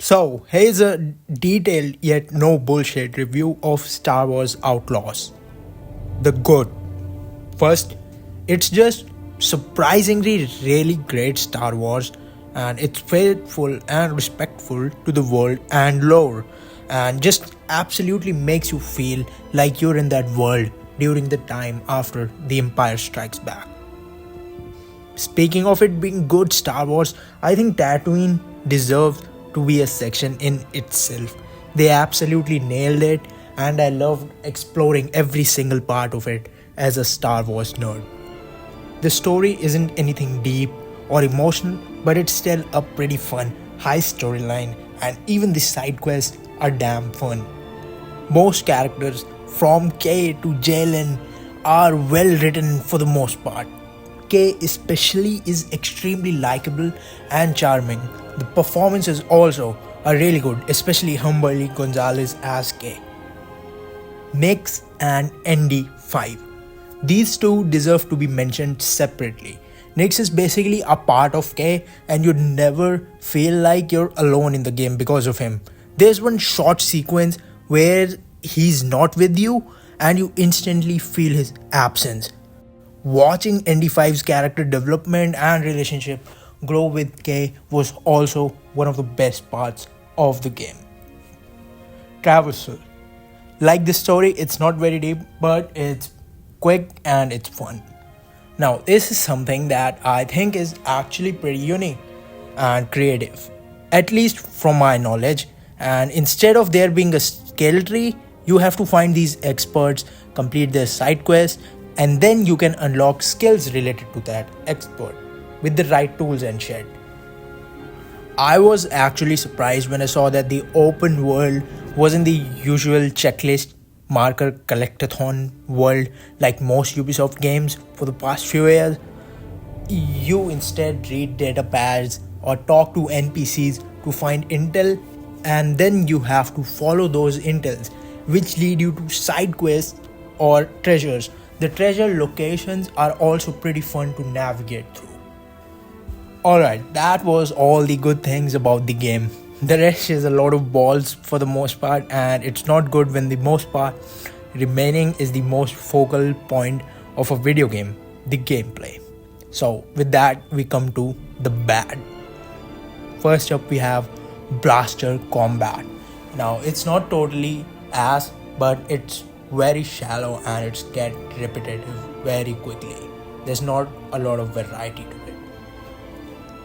So, here's a detailed yet no bullshit review of Star Wars Outlaws. The good. First, it's just surprisingly really great Star Wars, and it's faithful and respectful to the world and lore, and just absolutely makes you feel like you're in that world during the time after the Empire Strikes Back. Speaking of it being good Star Wars, I think Tatooine deserves to be a section in itself. They absolutely nailed it, and I loved exploring every single part of it as a Star Wars nerd. The story isn't anything deep or emotional, but it's still a pretty fun, high storyline, and even the side quests are damn fun. Most characters, from Kay to Jalen, are well written for the most part. Kay especially is extremely likable and charming. The performances also are really good, especially Humberly Gonzalez as Kay. Nix and ND5. These two deserve to be mentioned separately. Nix is basically a part of K, and you never feel like you're alone in the game because of him. There's one short sequence where he's not with you and you instantly feel his absence. Watching ND5's character development and relationship grow with K was also one of the best parts of the game. Traversal. Like the story, it's not very deep, but it's quick and it's fun. Now, this is something that I think is actually pretty unique and creative, at least from my knowledge. And instead of there being a skill tree, you have to find these experts, complete their side quests, and then you can unlock skills related to that expert with the right tools and shit. I was actually surprised when I saw that the open world wasn't the usual checklist marker collectathon world like most Ubisoft games for the past few years. You instead read data pads or talk to NPCs to find intel, and then you have to follow those intels, which lead you to side quests or treasures. The treasure locations are also pretty fun to navigate through. Alright, that was all the good things about the game. The rest is a lot of balls for the most part, and it's not good when the most part remaining is the most focal point of a video game, the gameplay. So, with that, we come to the bad. First up, we have blaster combat. Now, it's not totally ass, but it's very shallow and it's get repetitive very quickly. There's not a lot of variety to it.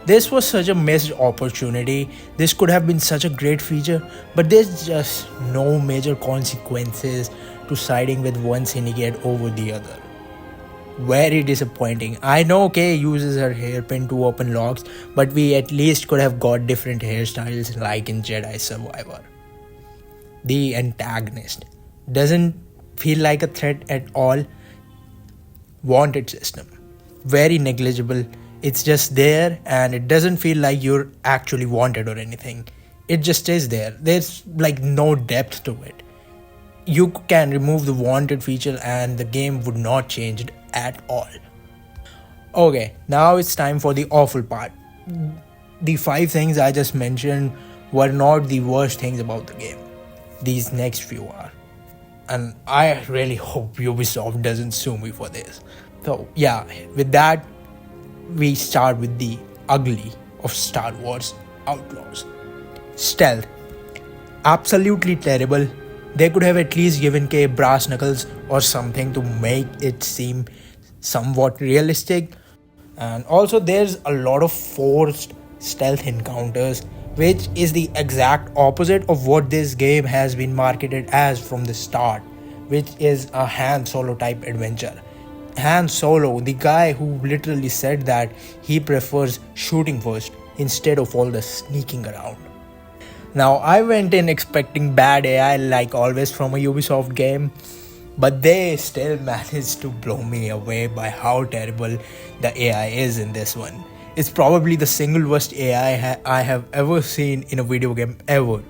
This was such a missed opportunity. This could have been such a great feature, but there's just no major consequences to siding with one syndicate over the other. Very disappointing. I know Kay uses her hairpin to open locks, but we at least could have got different hairstyles like in Jedi Survivor. The antagonist doesn't feel like a threat at all. Wanted system. Very negligible. It's just there and it doesn't feel like you're actually wanted or anything. It just is there. There's like no depth to it. You can remove the wanted feature and the game would not change it at all. Okay, now it's time for the awful part. The 5 things I just mentioned were not the worst things about the game. These next few are. And I really hope Ubisoft doesn't sue me for this. So yeah, with that, we start with the ugly of Star Wars Outlaws. Stealth. Absolutely terrible. They could have at least given K brass knuckles or something to make it seem somewhat realistic. And also there's a lot of forced stealth encounters, which is the exact opposite of what this game has been marketed as from the start, which is a Han Solo type adventure. Han Solo, the guy who literally said that he prefers shooting first instead of all the sneaking around. Now, I went in expecting bad AI like always from a Ubisoft game, but they still managed to blow me away by how terrible the AI is in this one. It's probably the single worst AI I have ever seen in a video game ever.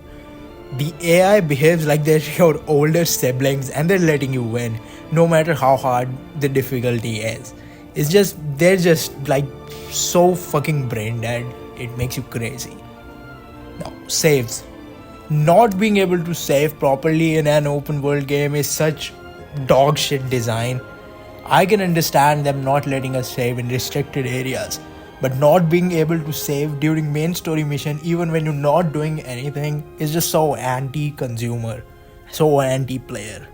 The AI behaves like they're your older siblings and they're letting you win, no matter how hard the difficulty is. They're just like so fucking brain dead, it makes you crazy. Now, saves. Not being able to save properly in an open world game is such dog shit design. I can understand them not letting us save in restricted areas, but not being able to save during main story mission even when you're not doing anything is just so anti-consumer, so anti-player.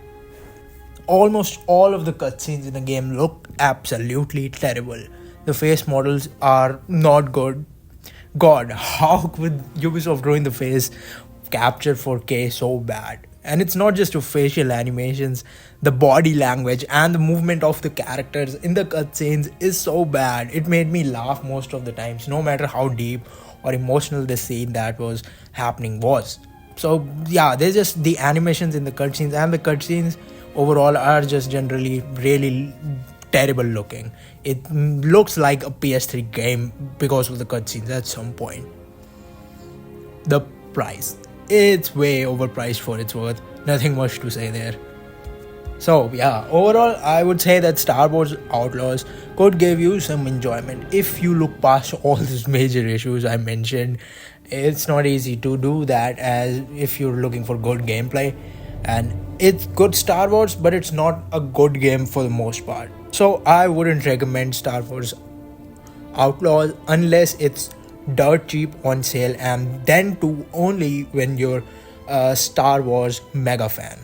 Almost all of the cutscenes in the game look absolutely terrible. The face models are not good. God, how could Ubisoft ruin the face capture 4K so bad? And it's not just the facial animations, the body language and the movement of the characters in the cutscenes is so bad. It made me laugh most of the times, no matter how deep or emotional the scene that was happening was. So yeah, there's just the animations in the cutscenes, and the cutscenes overall are just generally really terrible looking. It looks like a PS3 game because of the cutscenes at some point. The price. It's way overpriced for its worth. Nothing much to say there. So yeah, overall I would say that Star Wars Outlaws could give you some enjoyment if you look past all these major issues I mentioned. It's not easy to do that as if you're looking for good gameplay, and it's good Star Wars, but it's not a good game for the most part. So I wouldn't recommend Star Wars Outlaws unless it's dirt cheap on sale, and then too only when you're a Star Wars mega fan.